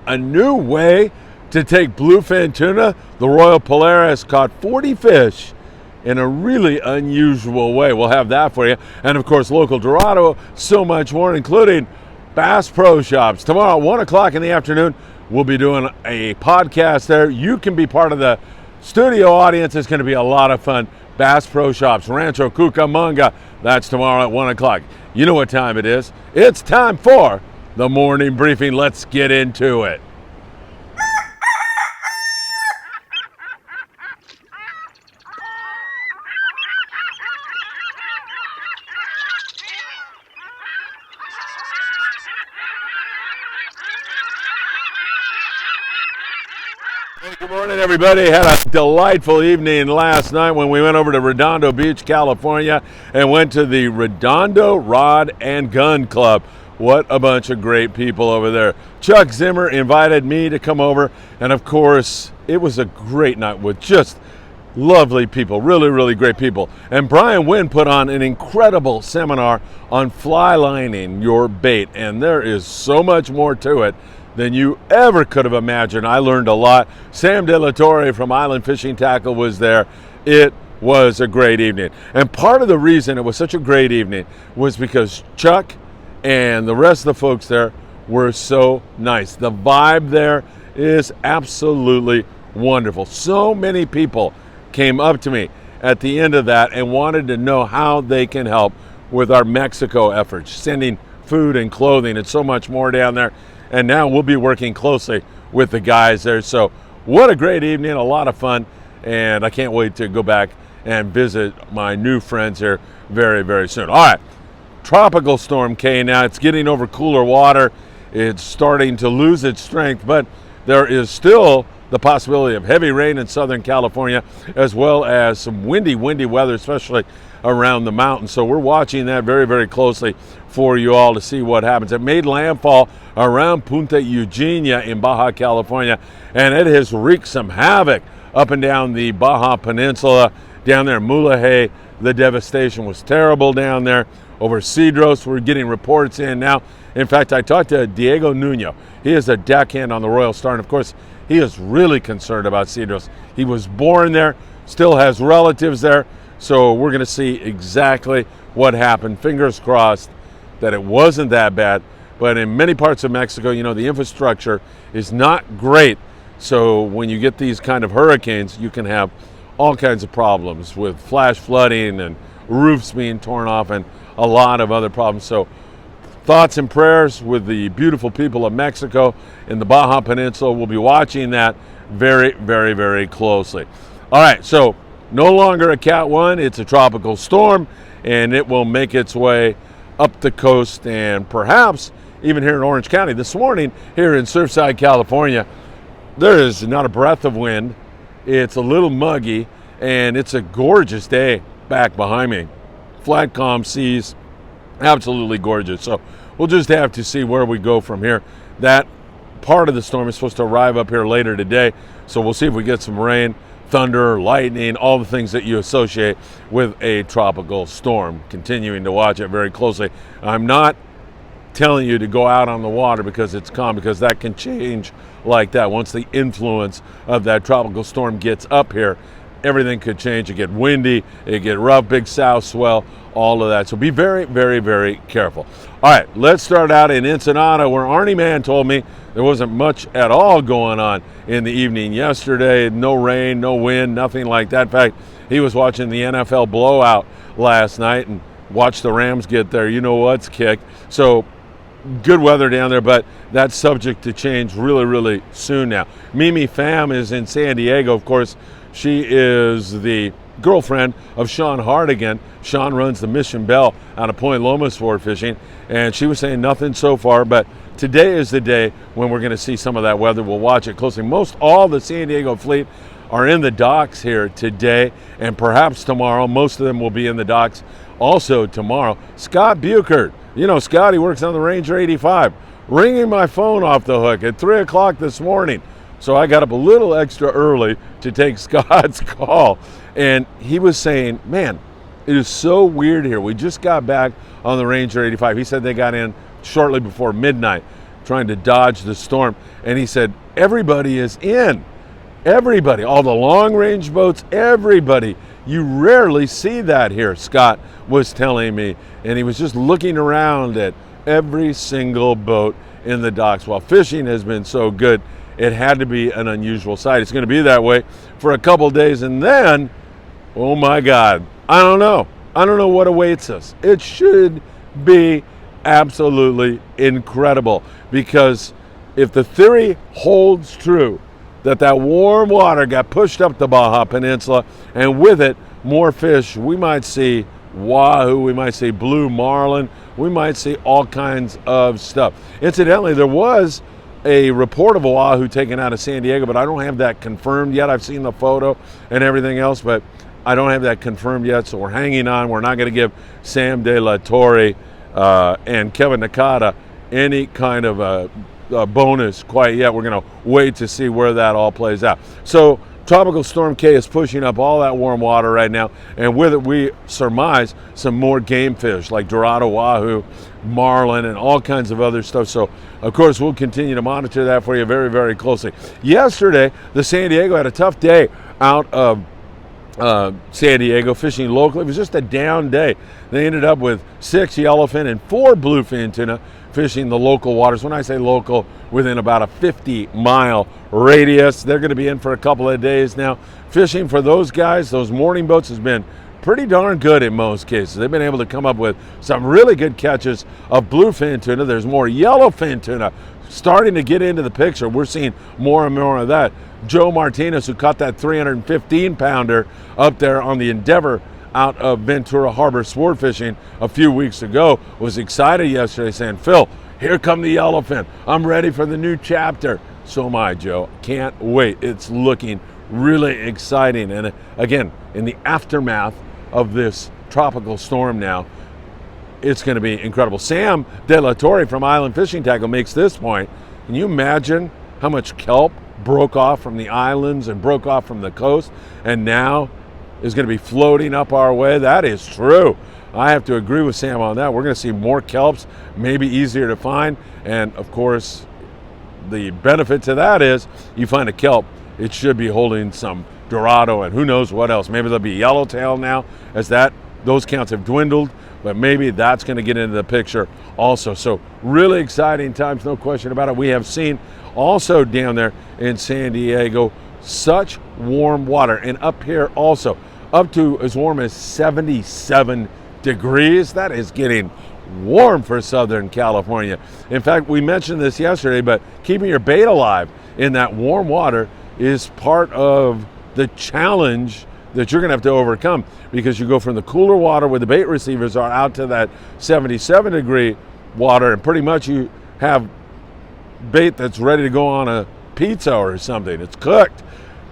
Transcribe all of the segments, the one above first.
a new way to take bluefin tuna. The Royal Polaris caught 40 fish in a really unusual way. We'll have that for you. And of course, local Dorado, so much more, including Bass Pro Shops. Tomorrow at 1 o'clock in the afternoon, we'll be doing a podcast there. You can be part of the studio audience. It's going to be a lot of fun. Bass Pro Shops, Rancho Cucamonga. That's tomorrow at 1 o'clock. You know what time it is. It's time for the morning briefing. Let's get into it. Good morning, everybody. Had a delightful evening last night when we went over to Redondo Beach, California, and went to the Redondo Rod and Gun Club. What a bunch of great people over there. Chuck Zimmer invited me to come over, and of course, it was a great night with just lovely people, really, really great people. And Brian Wynn put on an incredible seminar on fly lining your bait, and there is so much more to it than you ever could have imagined. I learned a lot. Sam De La Torre from Island Fishing Tackle was there. It was a great evening. And part of the reason it was such a great evening was because Chuck and the rest of the folks there were so nice. The vibe there is absolutely wonderful. So many people came up to me at the end of that and wanted to know how they can help with our Mexico efforts, sending food and clothing and so much more down there. And now we'll be working closely with the guys there. So what a great evening, a lot of fun, and I can't wait to go back and visit my new friends here very, very soon. All right, Tropical Storm K now. It's getting over cooler water. It's starting to lose its strength, but there is still the possibility of heavy rain in Southern California, as well as some windy weather, especially around the mountains. So we're watching that very, very closely for you all to see what happens. It made landfall around Punta Eugenia in Baja California, and it has wreaked some havoc up and down the Baja Peninsula. Down there in Mahi-mahi, the devastation was terrible down there. Over Cedros, we're getting reports in now. In fact, I talked to Diego Nuno. He is a deckhand on the Royal Star, and of course, he is really concerned about Cedros. He was born there, still has relatives there, so we're going to see exactly what happened. Fingers crossed that it wasn't that bad. But in many parts of Mexico, you know, the infrastructure is not great. So when you get these kind of hurricanes, you can have all kinds of problems with flash flooding and roofs being torn off and a lot of other problems. So thoughts and prayers with the beautiful people of Mexico in the Baja Peninsula. We'll be watching that very, very, very closely. All right, so no longer a Cat 1, it's a tropical storm, and it will make its way up the coast and perhaps even here in Orange County. This morning here in Surfside, California, there is not a breath of wind. It's a little muggy, and it's a gorgeous day back behind me. Flat, calm seas, absolutely gorgeous. So we'll just have to see where we go from here. That part of the storm is supposed to arrive up here later today, so we'll see if we get some rain, thunder, lightning, all the things that you associate with a tropical storm. Continuing to watch it very closely. I'm not telling you to go out on the water because it's calm, because that can change like that. Once the influence of that tropical storm gets up here, everything could change. It get windy, it get rough, big south swell, all of that. So be very, very, very careful. All right, let's start out in Ensenada, where Arnie Mann told me there wasn't much at all going on in the evening yesterday. No rain, no wind, nothing like that. In fact, he was watching the NFL blowout last night and watched the Rams get their you-know-what's kicked. So good weather down there, but that's subject to change really, really soon now. Mimi Pham is in San Diego. Of course, she is the girlfriend of Sean Hardigan. Sean runs the Mission Bell out of Point Loma Sport Fishing, and she was saying nothing so far, but today is the day when we're going to see some of that weather. We'll watch it closely. Most all the San Diego fleet are in the docks here today, and perhaps tomorrow. Most of them will be in the docks also tomorrow. Scott Buchert, you know, Scotty works on the Ranger 85, ringing my phone off the hook at 3 o'clock this morning. So I got up a little extra early to take Scott's call, and he was saying, man, it is so weird here. We just got back on the Ranger 85. He said they got in shortly before midnight trying to dodge the storm. And he said, everybody is in. Everybody, all the long-range boats, everybody. You rarely see that here, Scott was telling me. And he was just looking around at every single boat in the docks. While fishing has been so good, it had to be an unusual sight. It's going to be that way for a couple days, and then, oh my God, I don't know what awaits us. It should be absolutely incredible, because if the theory holds true that warm water got pushed up the Baja Peninsula, and with it more fish, we might see wahoo, we might see blue marlin, we might see all kinds of stuff. Incidentally, there was a report of a wahoo taken out of San Diego, but I don't have that confirmed yet. I've seen the photo and everything else, but I don't have that confirmed yet, so we're hanging on. We're not going to give Sam De La Torre and Kevin Nakata any kind of a bonus quite yet. We're going to wait to see where that all plays out. So Tropical Storm K is pushing up all that warm water right now, and with it we surmise some more game fish like Dorado, wahoo, marlin, and all kinds of other stuff. So of course we'll continue to monitor that for you very, very closely. Yesterday, the San Diego had a tough day out of San Diego fishing locally. It was just a down day. They ended up with 6 yellowfin and 4 bluefin tuna fishing the local waters. When I say local, within about a 50-mile radius. They're going to be in for a couple of days now. Fishing for those guys, those morning boats, has been pretty darn good in most cases. They've been able to come up with some really good catches of bluefin tuna. There's more yellowfin tuna starting to get into the picture. We're seeing more and more of that. Joe Martinez, who caught that 315-pounder up there on the Endeavor out of Ventura Harbor sport fishing a few weeks ago, was excited yesterday, saying, Phil, here come the yellowfin. I'm ready for the new chapter. So am I, Joe. Can't wait. It's looking really exciting. And again, in the aftermath of this tropical storm now, it's going to be incredible. Sam De La Torre from Island Fishing Tackle makes this point. Can you imagine how much kelp broke off from the islands and broke off from the coast and now is going to be floating up our way? That is true. I have to agree with Sam on that. We're going to see more kelps, maybe easier to find. And of course, the benefit to that is you find a kelp, it should be holding some Dorado and who knows what else. Maybe there'll be yellowtail now, as those counts have dwindled, but maybe that's going to get into the picture also. So really exciting times, no question about it. We have seen also down there in San Diego such warm water, and up here also up to as warm as 77 degrees. That is getting warm for Southern California. In fact, we mentioned this yesterday, but keeping your bait alive in that warm water is part of the challenge that you're going to have to overcome, because you go from the cooler water where the bait receivers are out to that 77 degree water, and pretty much you have bait that's ready to go on a pizza or something. It's cooked.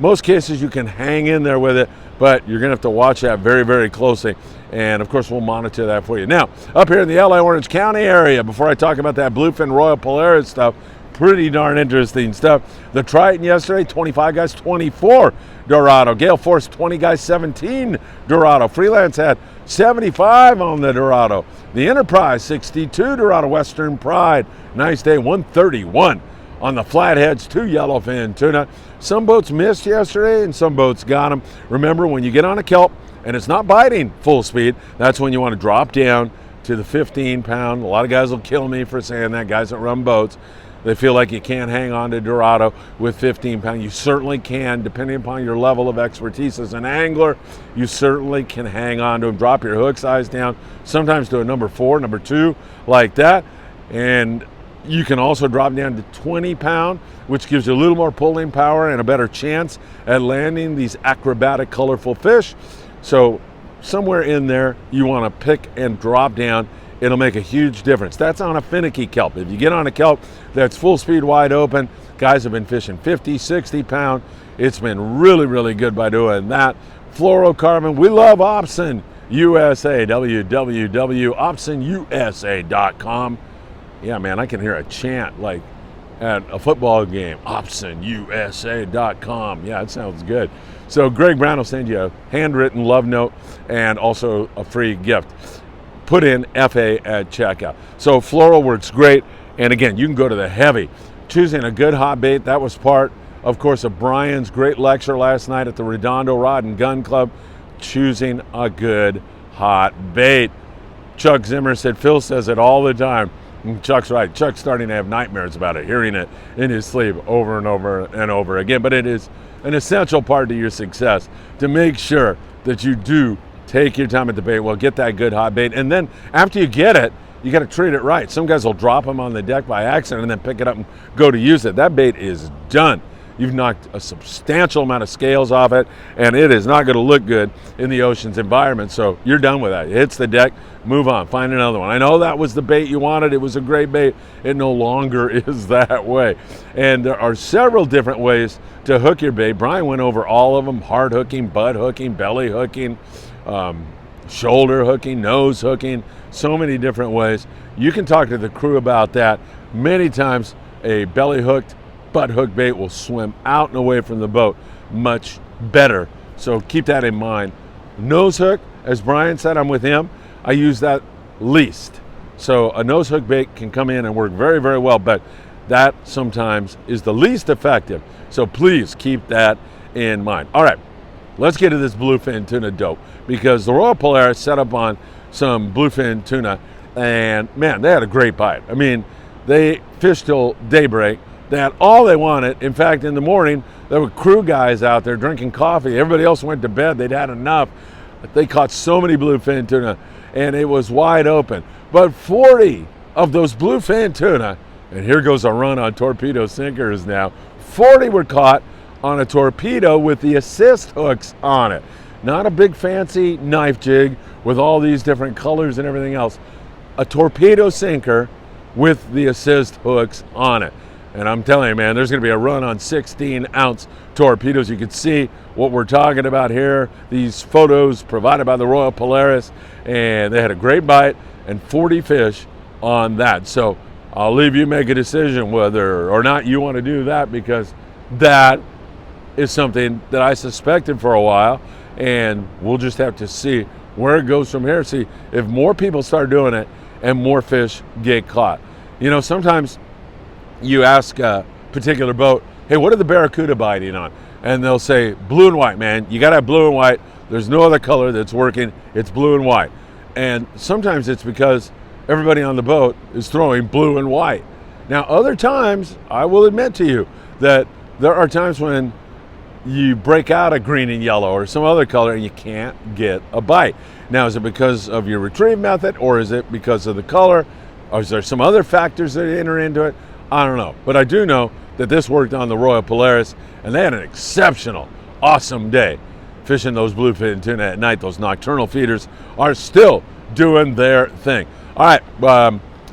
Most cases you can hang in there with it, but you're going to have to watch that very, very closely. And of course, we'll monitor that for you. Now, up here in the LA Orange County area, before I talk about that Bluefin Royal Polaris stuff, pretty darn interesting stuff. The Triton yesterday, 25 guys, 24 Dorado. Gale Force, 20 guys, 17 Dorado. Freelance had 75 on the Dorado. The Enterprise, 62 Dorado. Western Pride, nice day, 131 on the Flatheads, 2 yellowfin tuna. Some boats missed yesterday and some boats got them. Remember, when you get on a kelp and it's not biting full speed, that's when you want to drop down to the 15-pound. A lot of guys will kill me for saying that, guys that run boats. They feel like you can't hang on to Dorado with 15-pound. You certainly can, depending upon your level of expertise as an angler. You certainly can hang on to them. Drop your hook size down, sometimes to a number 4, number 2, like that. And you can also drop down to 20-pound, which gives you a little more pulling power and a better chance at landing these acrobatic, colorful fish. So somewhere in there, you want to pick and drop down. It'll make a huge difference. That's on a finicky kelp. If you get on a kelp that's full speed wide open, guys have been fishing 50, 60-pound. It's been really, really good by doing that. Fluorocarbon, we love Opsin USA, www.opsinusa.com. Yeah, man, I can hear a chant like at a football game. OpsinUSA.com. Yeah, it sounds good. So Greg Brown will send you a handwritten love note and also a free gift. Put in FA at checkout. So Floral works great. And again, you can go to the heavy. Choosing a good hot bait, that was part, of course, of Brian's great lecture last night at the Redondo Rod and Gun Club. Choosing a good hot bait. Chuck Zimmer said, Phil says it all the time. And Chuck's right. Chuck's starting to have nightmares about it, hearing it in his sleep over and over and over again. But it is an essential part to your success to make sure that you do take your time at the bait. Well, get that good hot bait. And then after you get it, you got to treat it right. Some guys will drop them on the deck by accident and then pick it up and go to use it. That bait is done. You've knocked a substantial amount of scales off it, and it is not going to look good in the ocean's environment. So you're done with that. It hits the deck, move on, find another one. I know that was the bait you wanted. It was a great bait. It no longer is that way. And there are several different ways to hook your bait. Brian went over all of them: hard hooking, butt hooking, belly hooking, shoulder hooking, nose hooking, so many different ways. You can talk to the crew about that. Many times a belly hooked, butt hook bait will swim out and away from the boat much better. So keep that in mind. Nose hook, as Brian said, I'm with him. I use that least. So a nose hook bait can come in and work very, very well, but that sometimes is the least effective. So please keep that in mind. All right, let's get to this bluefin tuna dope, because the Royal Polaris set up on some bluefin tuna, and man, they had a great bite. I mean, they fished till daybreak. They had all they wanted. In fact, in the morning, there were crew guys out there drinking coffee. Everybody else went to bed. They'd had enough. They caught so many bluefin tuna, and it was wide open. But 40 of those bluefin tuna, and here goes a run on torpedo sinkers now, 40 were caught on a torpedo with the assist hooks on it. Not a big fancy knife jig with all these different colors and everything else. A torpedo sinker with the assist hooks on it. And I'm telling you, man, there's going to be a run on 16-ounce torpedoes. You can see what we're talking about here. These photos provided by the Royal Polaris, and they had a great bite and 40 fish on that. So I'll leave you make a decision whether or not you want to do that, because that is something that I suspected for a while, and we'll just have to see where it goes from here. See if more people start doing it and more fish get caught. You know, sometimes you ask a particular boat, hey, what are the Barracuda biting on? And they'll say, blue and white, man. You got to have blue and white. There's no other color that's working. It's blue and white. And sometimes it's because everybody on the boat is throwing blue and white. Now, other times, I will admit to you that there are times when you break out a green and yellow or some other color and you can't get a bite. Now, is it because of your retrieve method, or is it because of the color? Or is there some other factors that enter into it? I don't know. But I do know that this worked on the Royal Polaris, and they had an exceptional, awesome day fishing those bluefin tuna at night. Those nocturnal feeders are still doing their thing. All right,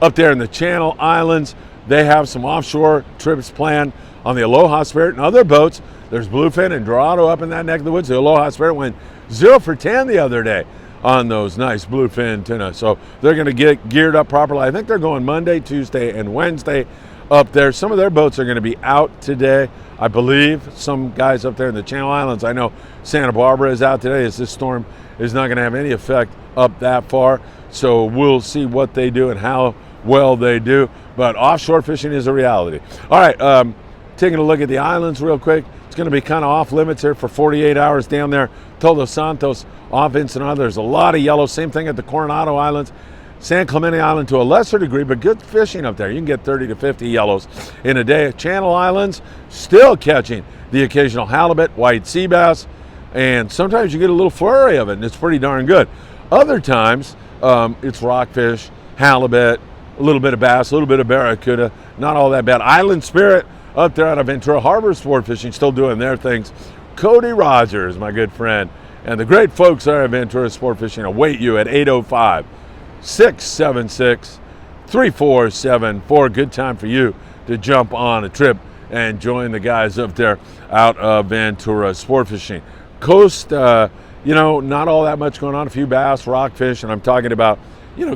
up there in the Channel Islands, they have some offshore trips planned on the Aloha Spirit and other boats. There's bluefin and Dorado up in that neck of the woods. The Aloha Spirit went 0 for 10 the other day on those nice bluefin tuna. So they're going to get geared up properly. I think they're going Monday, Tuesday, and Wednesday up there. Some of their boats are going to be out today, I believe. Some guys up there in the Channel Islands. I know Santa Barbara is out today, as this storm is not going to have any effect up that far. So we'll see what they do and how well they do. But offshore fishing is a reality. All right, taking a look at the islands real quick. It's going to be kind of off limits here for 48 hours down there. Todos Santos, off Ensenada. There's a lot of yellow. Same thing at the Coronado Islands. San Clemente Island to a lesser degree, but good fishing up there. You can get 30 to 50 yellows in a day. Channel Islands, still catching the occasional halibut, white sea bass, and sometimes you get a little flurry of it, and it's pretty darn good. Other times, it's rockfish, halibut, a little bit of bass, a little bit of barracuda, not all that bad. Island Spirit up there out of Ventura Harbor Sport Fishing, still doing their things. Cody Rogers, my good friend, and the great folks there at Ventura Sport Fishing await you at 805-676-3474. Good time for you to jump on a trip and join the guys up there out of Ventura Sport Fishing. Coast, not all that much going on. A few bass, rockfish, and I'm talking about,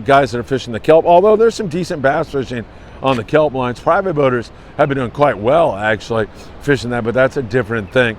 guys that are fishing the kelp, although there's some decent bass fishing on the kelp lines. Private boaters have been doing quite well, actually, fishing that, but that's a different thing.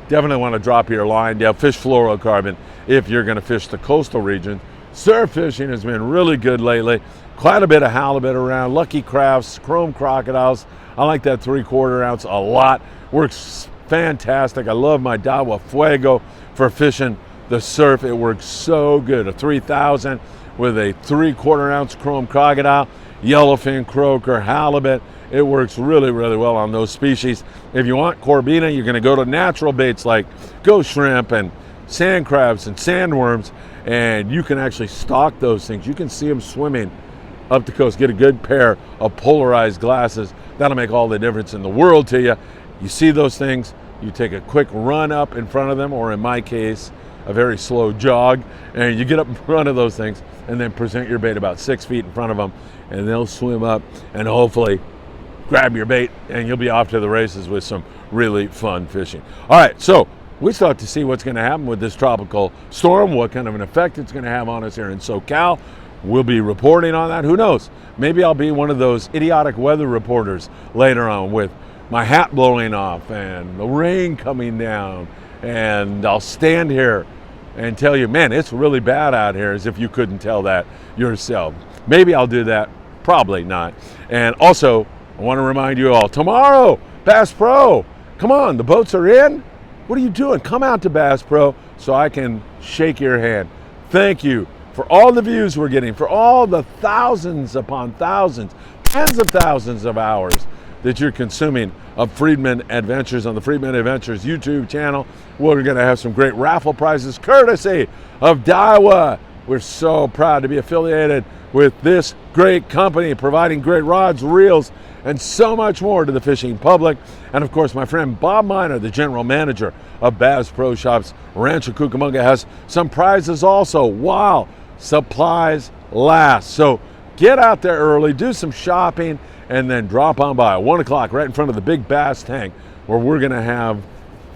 Definitely want to drop your line down. Fish fluorocarbon if you're going to fish the coastal region. Surf fishing has been really good lately. Of quite a bit of halibut around, lucky crafts, chrome crocodiles. I like that 3/4 ounce a lot. Works fantastic. I love my Dawa Fuego for fishing the surf. It works so good. A 3000 with a 3/4 ounce chrome crocodile, yellowfin, croaker, halibut. It works really, really well on those species. If you want Corbina, you're going to go to natural baits like ghost shrimp and sand crabs and sandworms, and you can actually stock those things. You can see them swimming up the coast. Get a good pair of polarized glasses. That'll make all the difference in the world to you. You see those things, you take a quick run up in front of them, or in my case, a very slow jog, and you get up in front of those things and then present your bait about 6 feet in front of them, and they'll swim up and hopefully grab your bait, and you'll be off to the races with some really fun fishing. All right, so we still have to see what's going to happen with this tropical storm, what kind of an effect it's going to have on us here in SoCal. We'll be reporting on that. Who knows? Maybe I'll be one of those idiotic weather reporters later on with my hat blowing off and the rain coming down, and I'll stand here and tell you, man, it's really bad out here, as if you couldn't tell that yourself. Maybe I'll do that. Probably not. And also, I want to remind you all, tomorrow, Bass Pro. Come on, the boats are in. What are you doing? Come out to Bass Pro so I can shake your hand. Thank you for all the views we're getting, for all the thousands upon thousands, tens of thousands of hours that you're consuming of Friedman Adventures on the Friedman Adventures YouTube channel. We're going to have some great raffle prizes courtesy of Daiwa. We're so proud to be affiliated with this great company, providing great rods, reels, and so much more to the fishing public. And of course, my friend Bob Miner, the general manager of Bass Pro Shops Rancho Cucamonga, has some prizes also while supplies last. So get out there early, do some shopping, and then drop on by at 1 o'clock right in front of the big bass tank, where we're going to have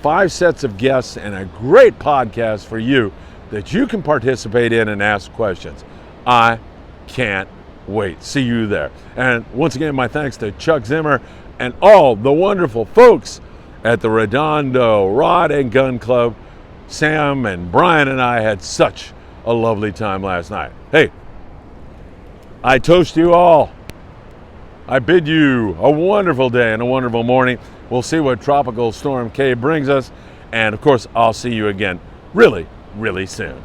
5 sets of guests and a great podcast for you that you can participate in and ask questions. I can't wait. See you there. And once again, my thanks to Chuck Zimmer and all the wonderful folks at the Redondo Rod and Gun Club. Sam and Brian and I had such a lovely time last night. Hey, I toast you all. I bid you a wonderful day and a wonderful morning. We'll see what Tropical Storm K brings us. And of course, I'll see you again really, really soon.